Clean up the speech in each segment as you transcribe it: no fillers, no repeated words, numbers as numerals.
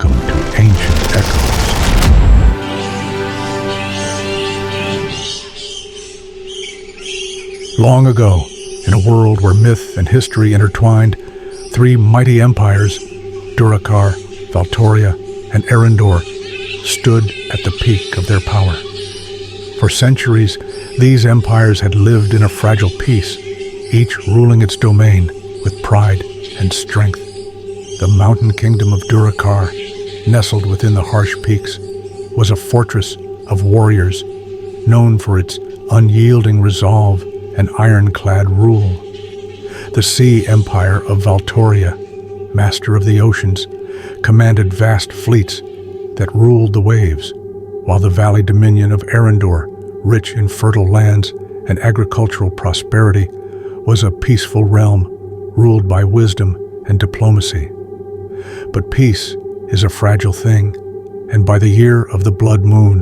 Welcome to Ancient Echoes. Long ago, in a world where myth and history intertwined, three mighty empires, Durakar, Valtoria, and Erendor, stood at the peak of their power. For centuries, these empires had lived in a fragile peace, each ruling its domain with pride and strength. The mountain kingdom of Durakar, nestled within the harsh peaks, was a fortress of warriors, known for its unyielding resolve and ironclad rule. The sea empire of Valtoria, master of the oceans, commanded vast fleets that ruled the waves, while the valley dominion of Erendor, rich in fertile lands and agricultural prosperity, was a peaceful realm ruled by wisdom and diplomacy. But peace is a fragile thing, and by the year of the blood moon,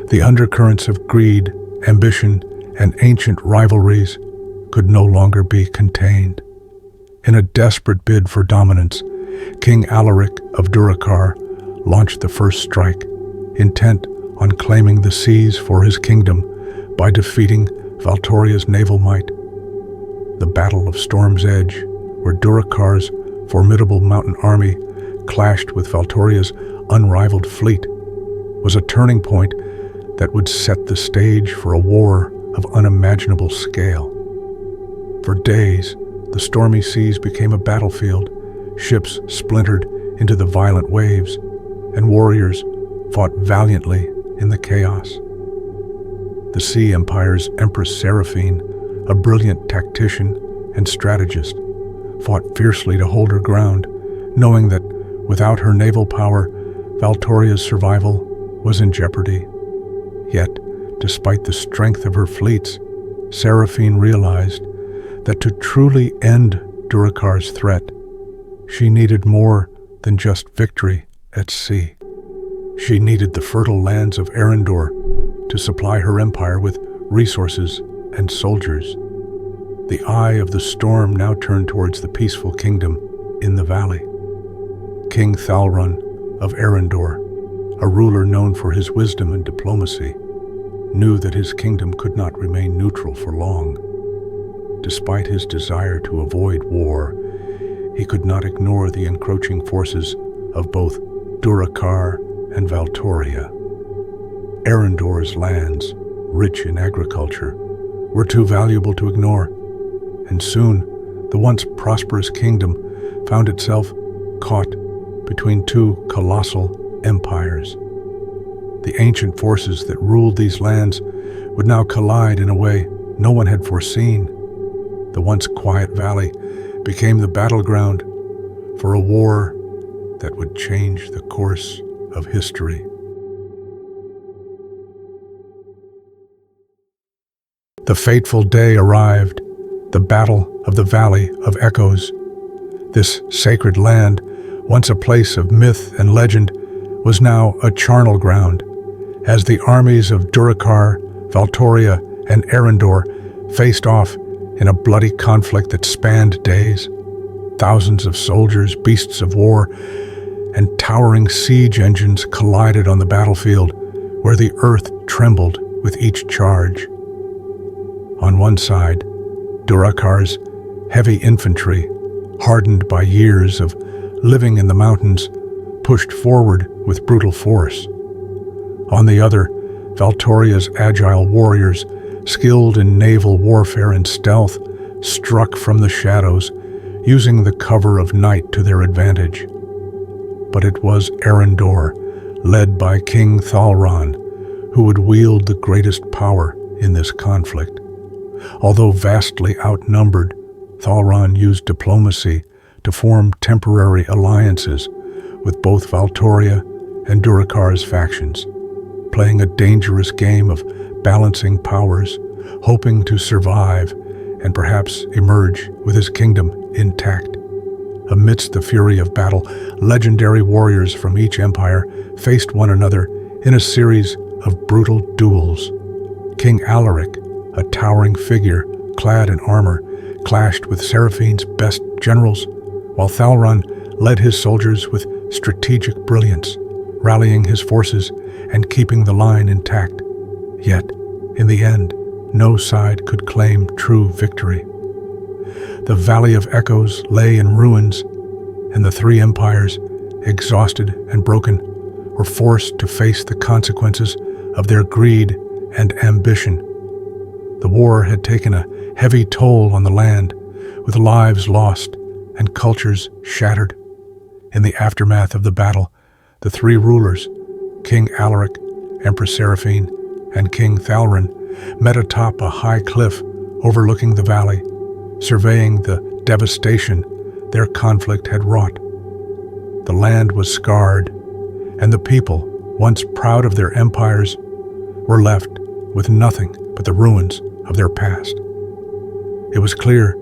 the undercurrents of greed, ambition, and ancient rivalries could no longer be contained. In a desperate bid for dominance, King Alaric of Durakar launched the first strike, intent on claiming the seas for his kingdom by defeating Valtoria's naval might. The Battle of Storm's Edge, where Durakar's formidable mountain army clashed with Valtoria's unrivaled fleet, was a turning point that would set the stage for a war of unimaginable scale. For days, the stormy seas became a battlefield, ships splintered into the violent waves, and warriors fought valiantly in the chaos. The Sea Empire's Empress Seraphine, a brilliant tactician and strategist, fought fiercely to hold her ground, knowing that without her naval power, Valtoria's survival was in jeopardy. Yet, despite the strength of her fleets, Seraphine realized that to truly end Durakar's threat, she needed more than just victory at sea. She needed the fertile lands of Erendor to supply her empire with resources and soldiers. The eye of the storm now turned towards the peaceful kingdom in the valley. King Thalron of Erendor, a ruler known for his wisdom and diplomacy, knew that his kingdom could not remain neutral for long. Despite his desire to avoid war, he could not ignore the encroaching forces of both Durakar and Valtoria. Erendor's lands, rich in agriculture, were too valuable to ignore, and soon the once prosperous kingdom found itself caught between two colossal empires. The ancient forces that ruled these lands would now collide in a way no one had foreseen. The once quiet valley became the battleground for a war that would change the course of history. The fateful day arrived, the Battle of the Valley of Echoes. This sacred land, once a place of myth and legend, was now a charnel ground, as the armies of Durakar, Valtoria, and Erendor faced off in a bloody conflict that spanned days. Thousands of soldiers, beasts of war, and towering siege engines collided on the battlefield, where the earth trembled with each charge. On one side, Durakar's heavy infantry, hardened by years of living in the mountains, pushed forward with brutal force. On the other, Valtoria's agile warriors, skilled in naval warfare and stealth, struck from the shadows, using the cover of night to their advantage. But it was Erendor, led by King Thalron, who would wield the greatest power in this conflict. Although vastly outnumbered, Thalron used diplomacy to form temporary alliances with both Valtoria and Durakar's factions, playing a dangerous game of balancing powers, hoping to survive and perhaps emerge with his kingdom intact. Amidst the fury of battle, legendary warriors from each empire faced one another in a series of brutal duels. King Alaric, a towering figure clad in armor, clashed with Seraphine's best generals, while Thalron led his soldiers with strategic brilliance, rallying his forces and keeping the line intact. Yet, in the end, no side could claim true victory. The Valley of Echoes lay in ruins, and the three empires, exhausted and broken, were forced to face the consequences of their greed and ambition. The war had taken a heavy toll on the land, with lives lost and cultures shattered. In the aftermath of the battle, the three rulers, King Alaric, Empress Seraphine, and King Thalrin, met atop a high cliff overlooking the valley, surveying the devastation their conflict had wrought. The land was scarred, and the people, once proud of their empires, were left with nothing but the ruins of their past. It was clear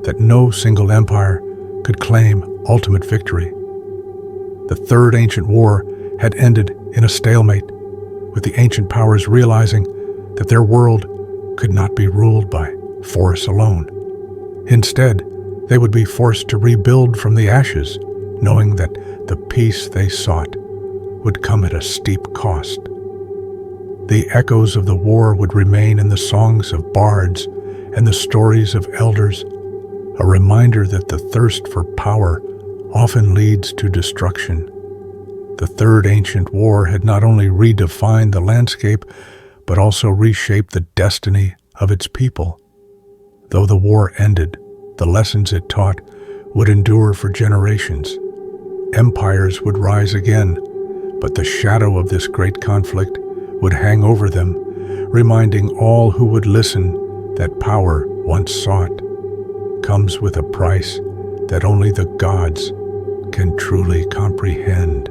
that no single empire could claim ultimate victory. The Third Ancient War had ended in a stalemate, with the ancient powers realizing that their world could not be ruled by force alone. Instead, they would be forced to rebuild from the ashes, knowing that the peace they sought would come at a steep cost. The echoes of the war would remain in the songs of bards and the stories of elders, a reminder that the thirst for power often leads to destruction. The Third Ancient War had not only redefined the landscape, but also reshaped the destiny of its people. Though the war ended, the lessons it taught would endure for generations. Empires would rise again, but the shadow of this great conflict would hang over them, reminding all who would listen that power once sought comes with a price that only the gods can truly comprehend.